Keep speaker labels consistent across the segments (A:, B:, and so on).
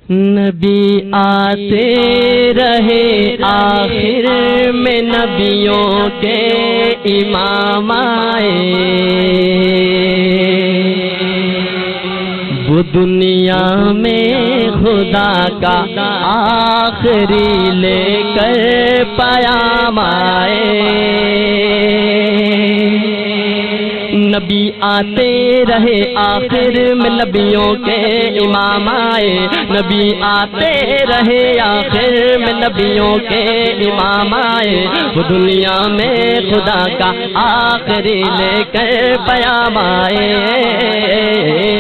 A: نبی آتے رہے آخر میں نبیوں کے امام آئے، وہ دنیا میں خدا کا آخری لے کر پیام آئے۔ نبی آتے رہے آخر میں نبیوں کے امام آئے، نبی آتے رہے آخر میں نبیوں کے امام آئے، وہ دنیا میں خدا کا آخری لے کر پیام آئے۔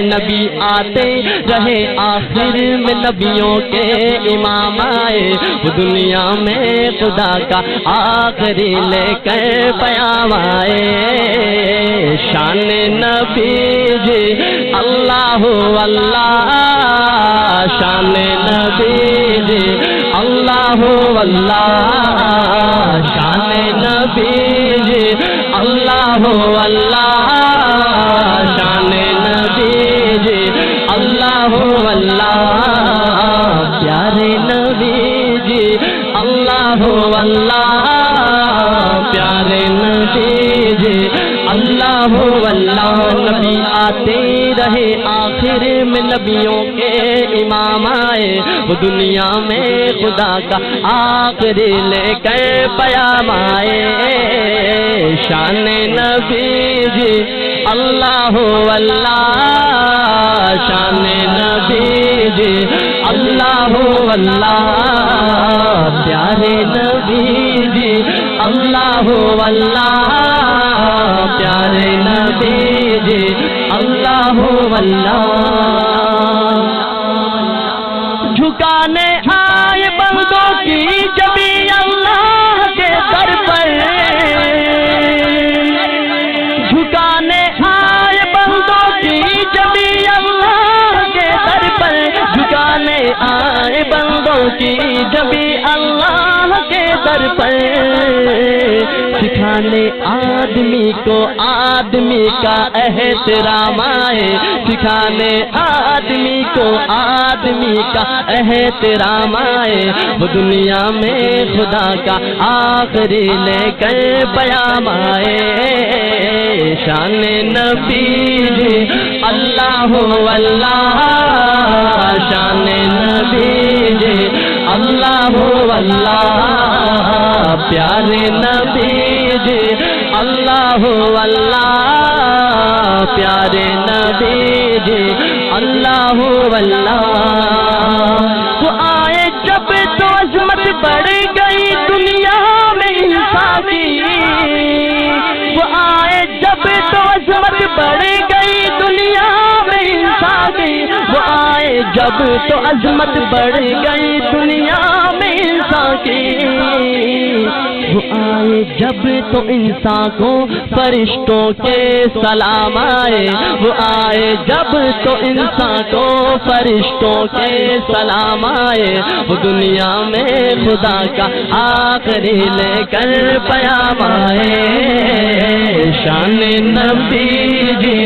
A: نبی آتے رہے آخر میں نبیوں کے امام آئے، وہ دنیا میں خدا کا آخری لے کر پیام آئے۔ شان نبی جی اللہ اللہ، شان نبی جی اللہ اللہ، شان نبی جی اللہ اللہ، شان نبی جی اللہ اللہ، پیارے نبی جی اللہ اللہ، پیارے نبی جی اللہ اللہ۔ نبی آتے رہے آخر میں نبیوں کے امام آئے، وہ دنیا میں خدا کا آخری لے کر پیام آئے۔ شان نبی جی اللہ اللہ، شان نبی جی اللہ اللہ، پیارے نبی جی اللہ اللہ، پیارے نبی جی اللہ اللہ۔ جھکانے آئے بندوں کی جبھی اللہ کے در پر، جھکانے آئے بندوں کی جبھی اللہ کے در پر، جھکانے آئے بندوں کی جبھی اللہ کے در پر، سکھانے آدمی کو آدمی کا احترام آئے، سکھانے آدمی کو آدمی کا احترام آئے، وہ دنیا میں خدا کا آخری لے کر پیام آئے۔ شان نبی جی اللہ اللہ، شان نبی جی اللہ اللہ، پیارے نبی جی اللہ اللہ، پیارے نبی جی اللہ اللہ۔ وہ آئے جب تو عظمت بڑھ گئی دنیا میں انسان کی، وہ آئے جب تو عظمت بڑھ گئی دنیا میں انسان کی، وہ آئے جب تو عظمت بڑھ گئی دنیا میں انسان کی، وہ آئے جب تو انسان کو فرشتوں کے سلام آئے، وہ آئے جب تو انسان کو فرشتوں کے سلام آئے، وہ دنیا میں خدا کا آخری لے کر پیام آئے۔ شان نبی جی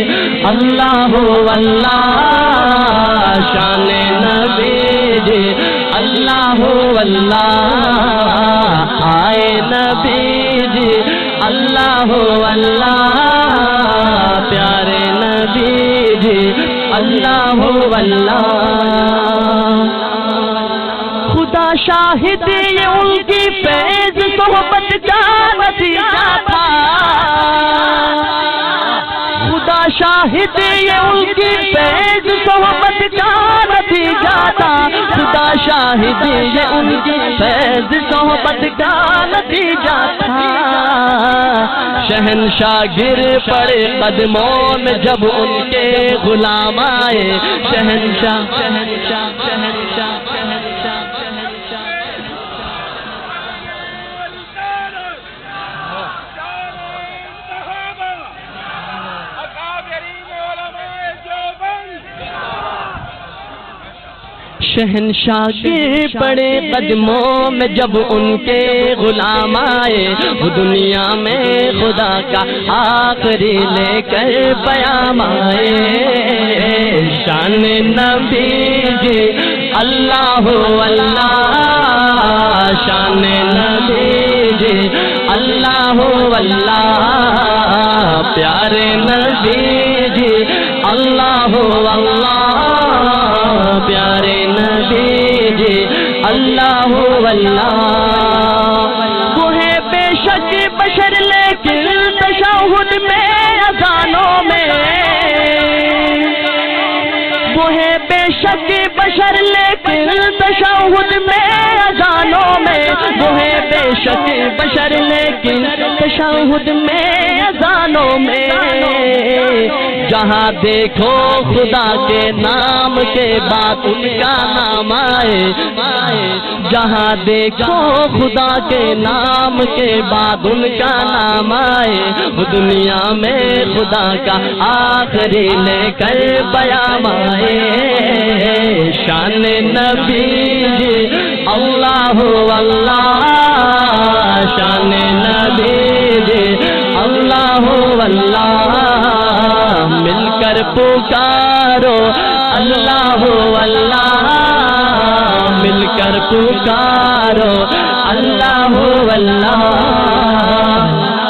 A: اللہ اللہ، شان نبی جی اللہ اللہ، آئے نبی جی اللہ اللہ، پیارے نبی جی اللہ اللہ۔ خدا شاہد یہ ان کی فیض صحبت کا نتیجہ تھا، خدا شاہد یہ ان کی فیض صحبت کا نتیجہ تھا، خدا شاہد یہ ان کی فیض صحبت کا نتیجہ تھا۔ شہنشاہ گر پڑے قدموں میں جب ان کے غلام آئے، شہنشاہ شہنشاہ شہنشاہ شہنشاہ کے پڑے قدموں میں جب ان کے غلام آئے، وہ دنیا میں خدا کا آخری لے کر پیام آئے۔ شان نبی جی اللہ اللہ شان نبی جی اللہ اللہ پیارے نبی جی اللہ اللہ پیارے نبی جی اللہ اللہ وہ ہے بے شک بشر لیکن تشہد میں اذانوں میں وہ ہے بے شک بشر لیکن تشہد میں اذانوں میں وہ ہے بے شک بشر لیکن تشہد میں اذانوں میں جہاں دیکھو خدا کے نام کے بعد ان کا نام آئے جہاں دیکھو خدا کے نام کے بعد ان کا نام آئے وہ دنیا میں خدا کا آخری لے کر پیام آئے شان نبی جی اللہ اللہ شان نبی جی اللہ اللہ مل کر پکارو اللہ اللہ مل کر پکارو اللہ اللہ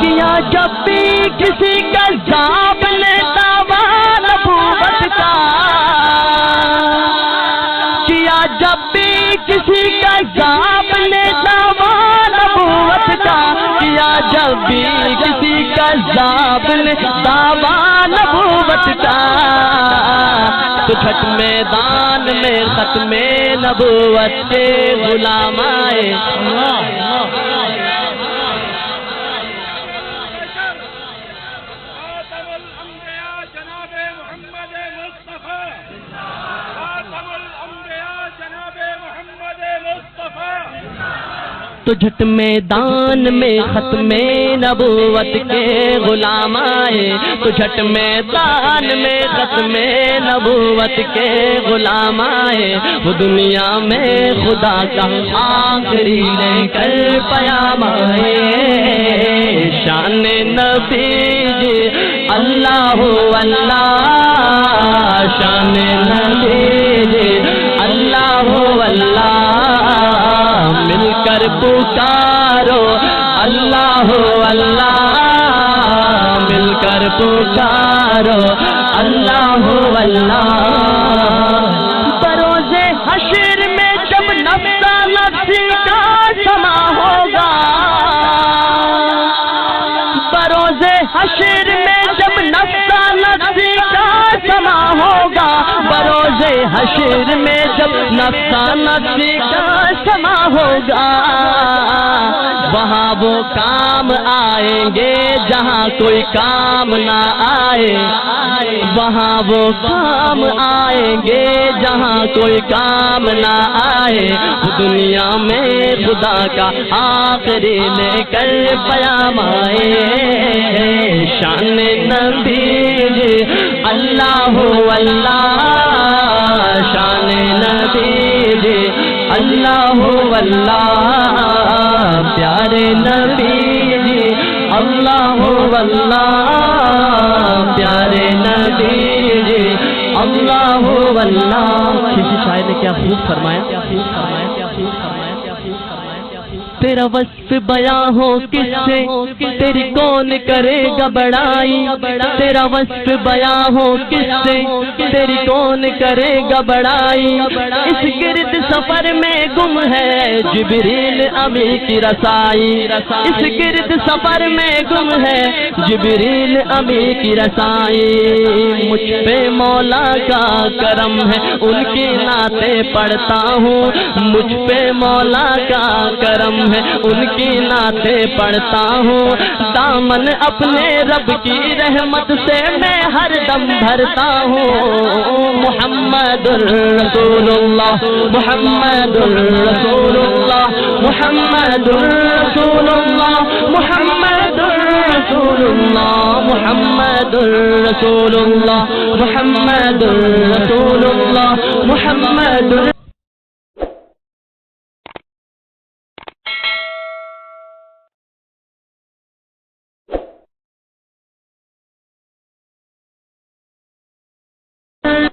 A: کیا جب بھی کسی کا جاب نے دعویٰ نبوت کا کیا جب بھی کسی کا جاب نے دعویٰ نبوت کا کیا جب بھی کسی کا جاب نے دعویٰ نبوت کا تو چھٹ میدان میں ختم نبوت کے غلام آئے تو جھٹ میدان میں ختم نبوت کے غلام آئے تو جھٹ میدان میں ختم نبوت کے غلام آئے وہ دنیا میں خدا کا آخری لے کر پیام آئے شان نبی جی اللہ اللہ شان نبی جی اللہ اللہ مل کر پکارو اللہ اللہ مل کر پکارو اللہ اللہ بروز حشر میں جب نفسا نفسی کا سما ہوگا بروز حشر میں جب نفسا نفسی کا سما ہوگا بروز حشر میں جب نفسا نفسی کا سما ہوگا وہاں وہ کام آئیں گے جہاں کوئی کام نہ آئے وہاں وہ کام آئیں گے جہاں کوئی کام نہ آئے دنیا میں خدا کا آخری لے کر پیام آئے شان نبی جی اللہ اللہ شان نبی جی اللہ اللہ پیارے نبی جی اللہ اللہ پیارے نبی جی اللہ اللہ کسی شاعر نے کیا خوب فرمایا تیرا وصف بیاں ہو کس سے تیری کون کرے گا بڑائی تیرا وصف بیاں ہو کس سے تیری کون کرے گا بڑائی اس گرد سفر میں گم ہے جبریل امی کی رسائی اس گرد سفر میں گم ہے جبریل امی کی رسائی مجھ پہ مولا کا کرم ہے ان کی نعتیں پڑھتا ہوں مجھ پہ مولا کا کرم ہے ان کی نعتیں پڑھتا ہوں دامن اپنے رب کی رحمت سے میں ہر دم بھرتا ہوں محمد رسول اللہ محمد رسول اللہ محمد رسول اللہ محمد رسول اللہ محمد رسول اللہ محمد رسول اللہ محمد